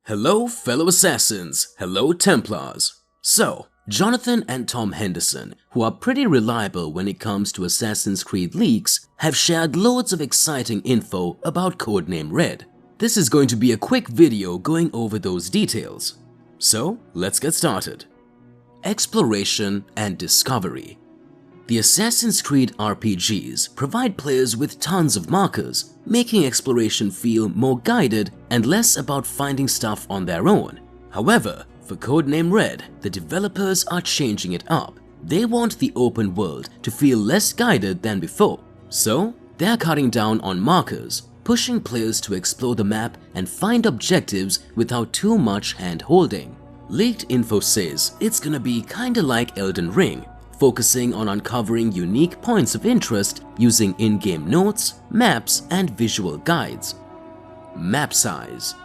Hello fellow assassins, hello Templars. So, Jonathan and Tom Henderson, who are pretty reliable when it comes to Assassin's Creed leaks, have shared loads of exciting info about Codename Red. This is going to be a quick video going over those details. So, let's get started. Exploration and Discovery. The Assassin's Creed RPGs provide players with tons of markers, making exploration feel more guided and less about finding stuff on their own. However, for Codename Red, the developers are changing it up. They want the open world to feel less guided than before. So, they're cutting down on markers, pushing players to explore the map and find objectives without too much hand-holding. Leaked info says it's gonna be kinda like Elden Ring, focusing on uncovering unique points of interest using in-game notes, maps, and visual guides. Map size.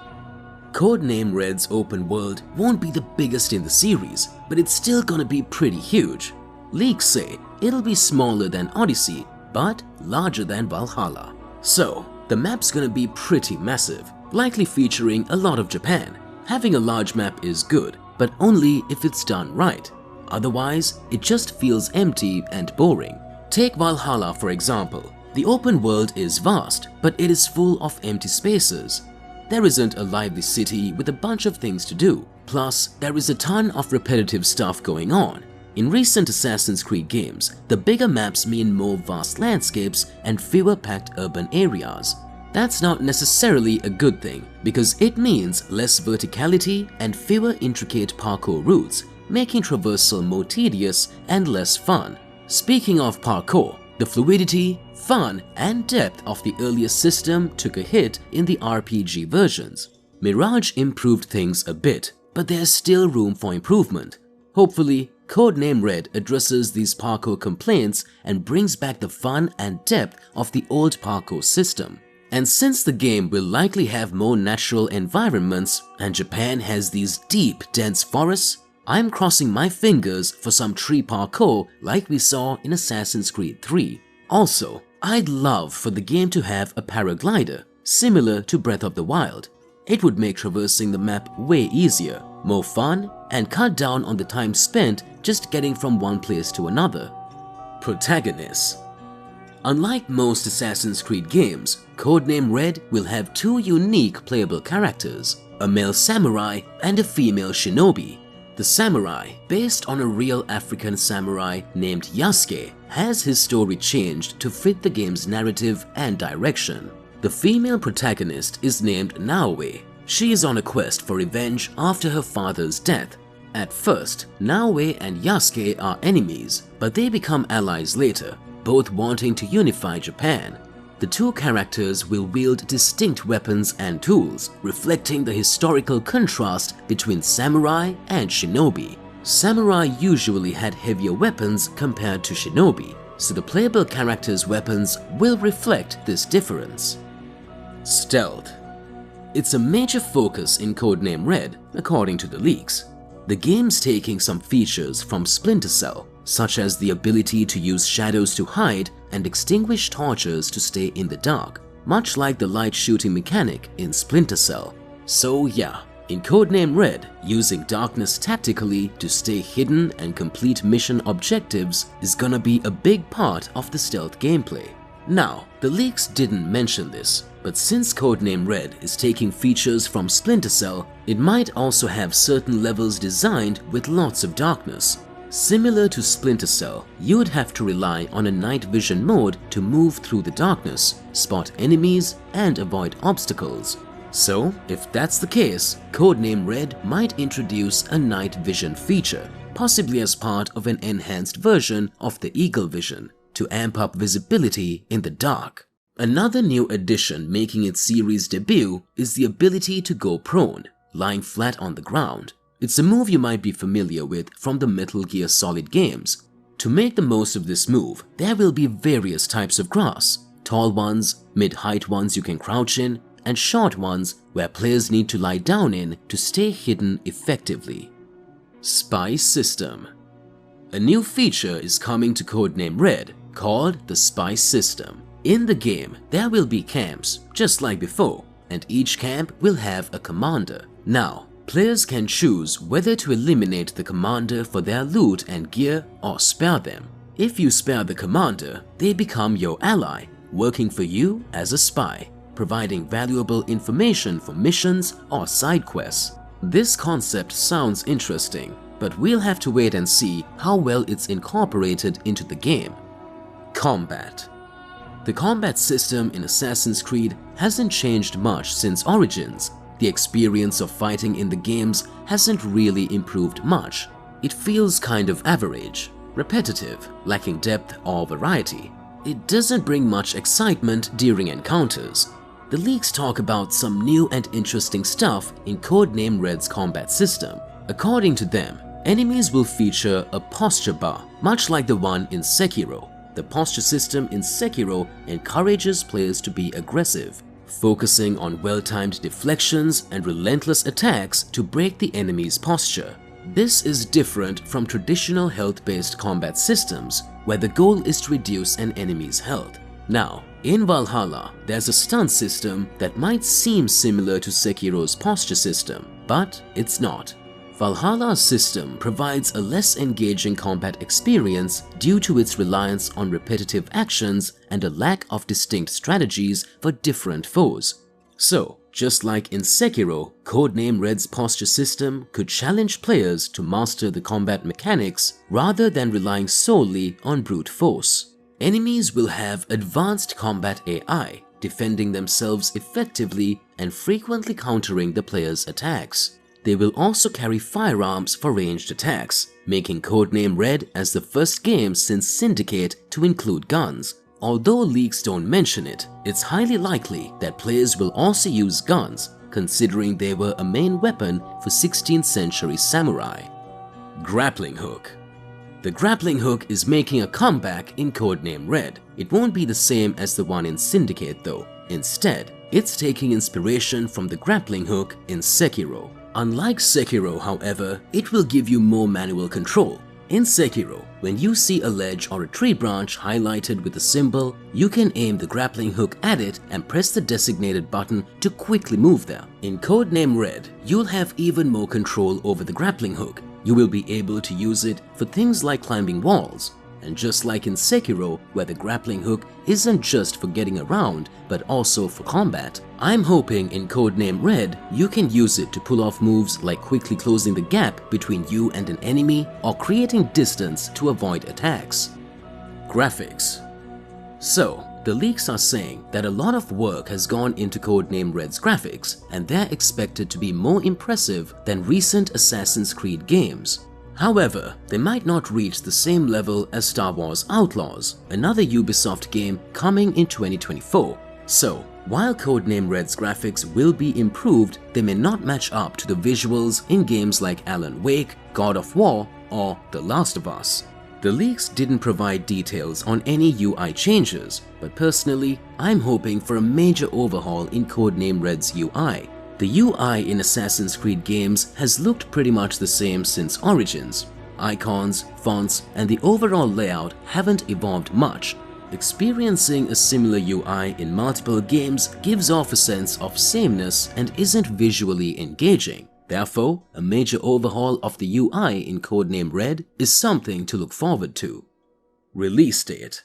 Codename Red's open world won't be the biggest in the series, but it's still gonna be pretty huge. Leaks say it'll be smaller than Odyssey, but larger than Valhalla. So, the map's gonna be pretty massive, likely featuring a lot of Japan. Having a large map is good, but only if it's done right. Otherwise, it just feels empty and boring. Take Valhalla for example. The open world is vast, but it is full of empty spaces. There isn't a lively city with a bunch of things to do. Plus, there is a ton of repetitive stuff going on. In recent Assassin's Creed games, the bigger maps mean more vast landscapes and fewer packed urban areas. That's not necessarily a good thing, because it means less verticality and fewer intricate parkour routes, making traversal more tedious and less fun. Speaking of parkour, the fluidity, fun, and depth of the earlier system took a hit in the RPG versions. Mirage improved things a bit, but there's still room for improvement. Hopefully, Codename Red addresses these parkour complaints and brings back the fun and depth of the old parkour system. And since the game will likely have more natural environments and Japan has these deep, dense forests, I'm crossing my fingers for some tree parkour like we saw in Assassin's Creed 3. Also, I'd love for the game to have a paraglider, similar to Breath of the Wild. It would make traversing the map way easier, more fun, and cut down on the time spent just getting from one place to another. Protagonists. Unlike most Assassin's Creed games, Codename Red will have two unique playable characters, a male samurai and a female shinobi. The samurai, based on a real African samurai named Yasuke, has his story changed to fit the game's narrative and direction. The female protagonist is named Naoe. She is on a quest for revenge after her father's death. At first, Naoe and Yasuke are enemies, but they become allies later, both wanting to unify Japan. The two characters will wield distinct weapons and tools, reflecting the historical contrast between samurai and shinobi. Samurai usually had heavier weapons compared to shinobi, so the playable character's weapons will reflect this difference. Stealth. It's a major focus in Codename Red, according to the leaks. The game's taking some features from Splinter Cell, such as the ability to use shadows to hide and extinguish torches to stay in the dark, much like the light shooting mechanic in Splinter Cell. So yeah, in Codename Red, using darkness tactically to stay hidden and complete mission objectives is gonna be a big part of the stealth gameplay. Now, the leaks didn't mention this, but since Codename Red is taking features from Splinter Cell, it might also have certain levels designed with lots of darkness. Similar to Splinter Cell, you would have to rely on a night vision mode to move through the darkness, spot enemies, and avoid obstacles. So, if that's the case, Codename Red might introduce a night vision feature, possibly as part of an enhanced version of the Eagle Vision, to amp up visibility in the dark. Another new addition making its series debut is the ability to go prone, lying flat on the ground. It's a move you might be familiar with from the Metal Gear Solid games. To make the most of this move, there will be various types of grass, tall ones, mid-height ones you can crouch in, and short ones where players need to lie down in to stay hidden effectively. Spy System. A new feature is coming to Codename Red called the Spy System. In the game, there will be camps, just like before, and each camp will have a commander. Now, players can choose whether to eliminate the commander for their loot and gear or spare them. If you spare the commander, they become your ally, working for you as a spy, providing valuable information for missions or side quests. This concept sounds interesting, but we'll have to wait and see how well it's incorporated into the game. Combat. The combat system in Assassin's Creed hasn't changed much since Origins. The experience of fighting in the games hasn't really improved much. It feels kind of average, repetitive, lacking depth or variety. It doesn't bring much excitement during encounters. The leaks talk about some new and interesting stuff in Codename Red's combat system. According to them, enemies will feature a posture bar, much like the one in Sekiro. The posture system in Sekiro encourages players to be aggressive, focusing on well-timed deflections and relentless attacks to break the enemy's posture. This is different from traditional health-based combat systems, where the goal is to reduce an enemy's health. Now, in Valhalla, there's a stun system that might seem similar to Sekiro's posture system, but it's not. Valhalla's system provides a less engaging combat experience due to its reliance on repetitive actions and a lack of distinct strategies for different foes. So, just like in Sekiro, Codename Red's posture system could challenge players to master the combat mechanics rather than relying solely on brute force. Enemies will have advanced combat AI, defending themselves effectively and frequently countering the player's attacks. They will also carry firearms for ranged attacks, making Codename Red as the first game since Syndicate to include guns. Although leaks don't mention it, it's highly likely that players will also use guns, considering they were a main weapon for 16th century samurai. Grappling Hook. The Grappling Hook is making a comeback in Codename Red. It won't be the same as the one in Syndicate though. Instead, it's taking inspiration from the Grappling Hook in Sekiro. Unlike Sekiro, however, it will give you more manual control. In Sekiro, when you see a ledge or a tree branch highlighted with a symbol, you can aim the grappling hook at it and press the designated button to quickly move there. In Codename Red, you'll have even more control over the grappling hook. You will be able to use it for things like climbing walls. And just like in Sekiro, where the grappling hook isn't just for getting around, but also for combat, I'm hoping in Codename Red, you can use it to pull off moves like quickly closing the gap between you and an enemy or creating distance to avoid attacks. Graphics. So, the leaks are saying that a lot of work has gone into Codename Red's graphics, and they're expected to be more impressive than recent Assassin's Creed games. However, they might not reach the same level as Star Wars Outlaws, another Ubisoft game coming in 2024. So, while Codename Red's graphics will be improved, they may not match up to the visuals in games like Alan Wake, God of War, or The Last of Us. The leaks didn't provide details on any UI changes, but personally, I'm hoping for a major overhaul in Codename Red's UI. The UI in Assassin's Creed games has looked pretty much the same since Origins. Icons, fonts, and the overall layout haven't evolved much. Experiencing a similar UI in multiple games gives off a sense of sameness and isn't visually engaging. Therefore, a major overhaul of the UI in Codename Red is something to look forward to. Release date.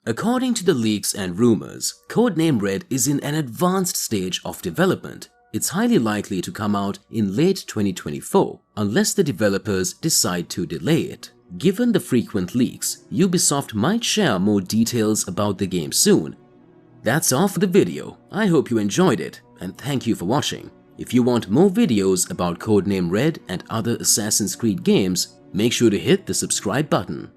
According to the leaks and rumors, Codename Red is in an advanced stage of development. It's highly likely to come out in late 2024, unless the developers decide to delay it. Given the frequent leaks, Ubisoft might share more details about the game soon. That's all for the video. I hope you enjoyed it, and thank you for watching. If you want more videos about Codename Red and other Assassin's Creed games, make sure to hit the subscribe button.